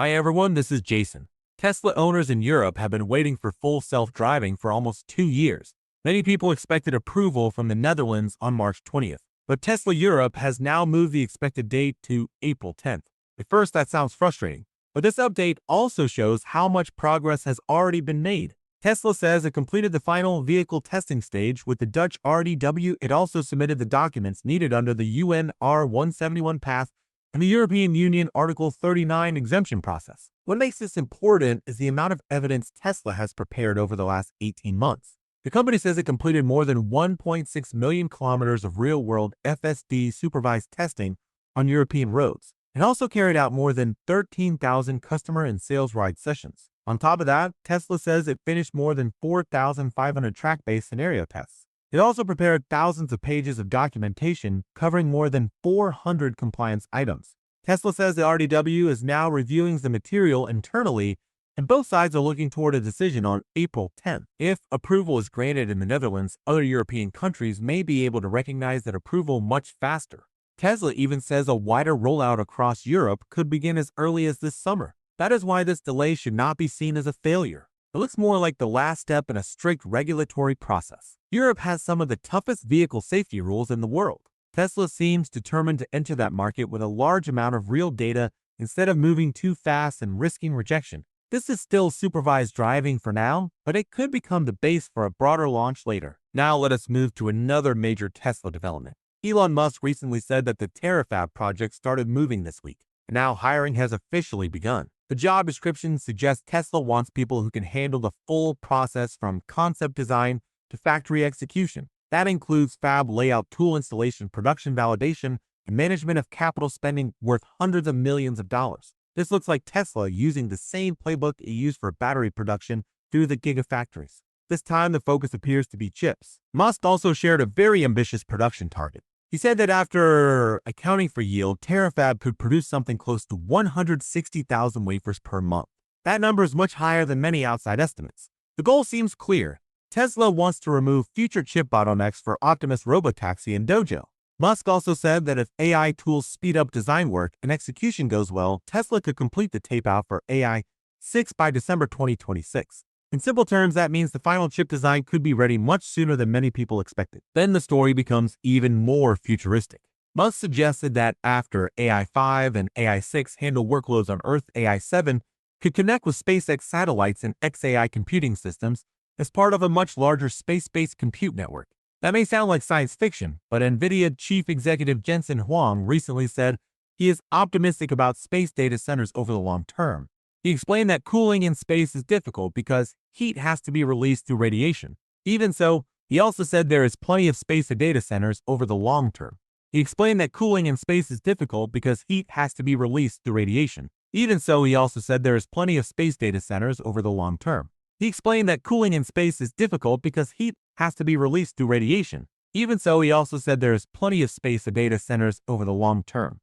Hi everyone, this is Jason. Tesla owners in Europe have been waiting for full self-driving for almost 2 years. Many people expected approval from the Netherlands on March 20th, but Tesla Europe has now moved the expected date to April 10th. At first, that sounds frustrating, but this update also shows how much progress has already been made. Tesla says it completed the final vehicle testing stage with the Dutch RDW. It also submitted the documents needed under the UN R171 path and the European Union Article 39 exemption process. What makes this important is the amount of evidence Tesla has prepared over the last 18 months. The company says it completed more than 1.6 million kilometers of real-world FSD supervised testing on European roads, and also carried out more than 13,000 customer and sales ride sessions. On top of that, Tesla says it finished more than 4,500 track-based scenario tests. It also prepared thousands of pages of documentation covering more than 400 compliance items. Tesla says the RDW is now reviewing the material internally, and both sides are looking toward a decision on April 10th. If approval is granted in the Netherlands, other European countries may be able to recognize that approval much faster. Tesla even says a wider rollout across Europe could begin as early as this summer. That is why this delay should not be seen as a failure. It looks more like the last step in a strict regulatory process. Europe has some of the toughest vehicle safety rules in the world. Tesla seems determined to enter that market with a large amount of real data instead of moving too fast and risking rejection. This is still supervised driving for now, but it could become the base for a broader launch later. Now let us move to another major Tesla development. Elon Musk recently said that the Terafab project started moving this week, and now hiring has officially begun. The job description suggests Tesla wants people who can handle the full process from concept design to factory execution. That includes fab layout, tool installation, production validation, and management of capital spending worth hundreds of millions of dollars. This looks like Tesla using the same playbook it used for battery production through the gigafactories. This time, the focus appears to be chips. Musk also shared a very ambitious production target. He said that after accounting for yield, Terafab could produce something close to 160,000 wafers per month. That number is much higher than many outside estimates. The goal seems clear. Tesla wants to remove future chip bottlenecks for Optimus, Robotaxi, and Dojo. Musk also said that if AI tools speed up design work and execution goes well, Tesla could complete the tape-out for AI 6 by December 2026. In simple terms, that means the final chip design could be ready much sooner than many people expected. Then the story becomes even more futuristic. Musk suggested that after AI 5 and AI 6 handle workloads on Earth, AI 7 could connect with SpaceX satellites and XAI computing systems as part of a much larger space-based compute network. That may sound like science fiction, but NVIDIA chief executive Jensen Huang recently said he is optimistic about space data centers over the long term. He explained that cooling in space is difficult because heat has to be released through radiation. Even so, he also said there is plenty of space for data centers over the long term. He explained that cooling in space is difficult because heat has to be released through radiation. Even so, he also said there is plenty of space data centers over the long term. He explained that cooling in space is difficult because heat has to be released through radiation. Even so, he also said there is plenty of space for data centers over the long term.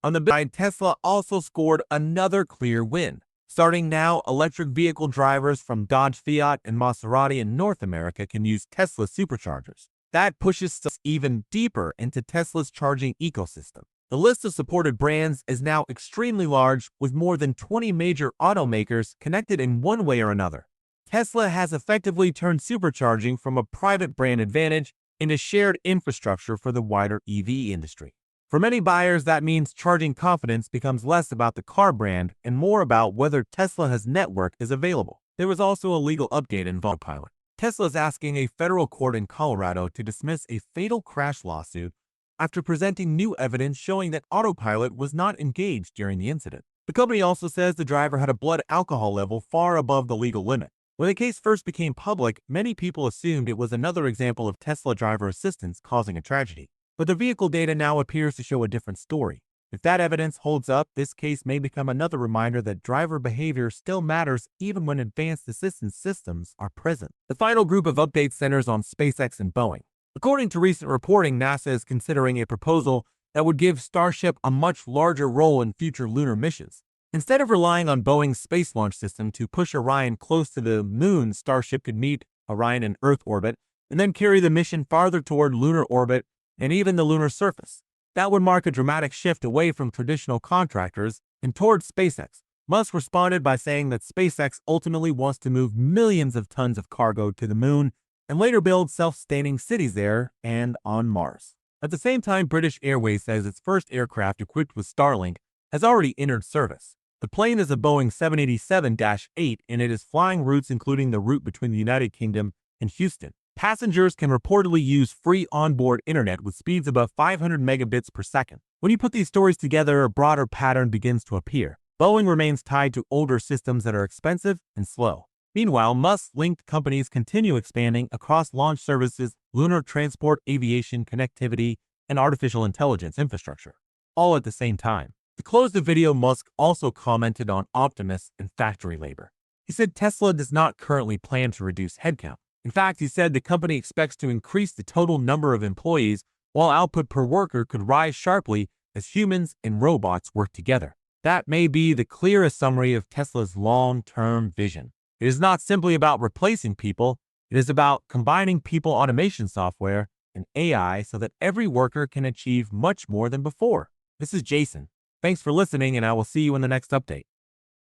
On the side, Tesla also scored another clear win. Starting now, electric vehicle drivers from Dodge, Fiat, and Maserati in North America can use Tesla superchargers. That pushes us even deeper into Tesla's charging ecosystem. The list of supported brands is now extremely large, with more than 20 major automakers connected in one way or another. Tesla has effectively turned supercharging from a private brand advantage into shared infrastructure for the wider EV industry. For many buyers, that means charging confidence becomes less about the car brand and more about whether Tesla's network is available. There was also a legal update in Autopilot. Tesla is asking a federal court in Colorado to dismiss a fatal crash lawsuit after presenting new evidence showing that Autopilot was not engaged during the incident. The company also says the driver had a blood alcohol level far above the legal limit. When the case first became public, many people assumed it was another example of Tesla driver assistance causing a tragedy. But the vehicle data now appears to show a different story. If that evidence holds up, this case may become another reminder that driver behavior still matters even when advanced assistance systems are present. The final group of updates centers on SpaceX and Boeing. According to recent reporting, NASA is considering a proposal that would give Starship a much larger role in future lunar missions. Instead of relying on Boeing's space launch system to push Orion close to the moon, Starship could meet Orion in Earth orbit and then carry the mission farther toward lunar orbit and even the lunar surface. That would mark a dramatic shift away from traditional contractors and towards SpaceX, Musk responded by saying that SpaceX ultimately wants to move millions of tons of cargo to the moon and later build self-sustaining cities there and on Mars. At the same time, British Airways says its first aircraft equipped with Starlink has already entered service. The plane is a Boeing 787-8 and it is flying routes including the route between the United Kingdom and Houston. Passengers can reportedly use free onboard internet with speeds above 500 megabits per second. When you put these stories together, a broader pattern begins to appear. Boeing remains tied to older systems that are expensive and slow. Meanwhile, Musk-linked companies continue expanding across launch services, lunar transport, aviation, connectivity, and artificial intelligence infrastructure, all at the same time. To close the video, Musk also commented on Optimus and factory labor. He said Tesla does not currently plan to reduce headcount. In fact, he said the company expects to increase the total number of employees while output per worker could rise sharply as humans and robots work together. That may be the clearest summary of Tesla's long-term vision. It is not simply about replacing people, it is about combining people automation software and AI so that every worker can achieve much more than before. This is Jason. Thanks for listening, and I will see you in the next update.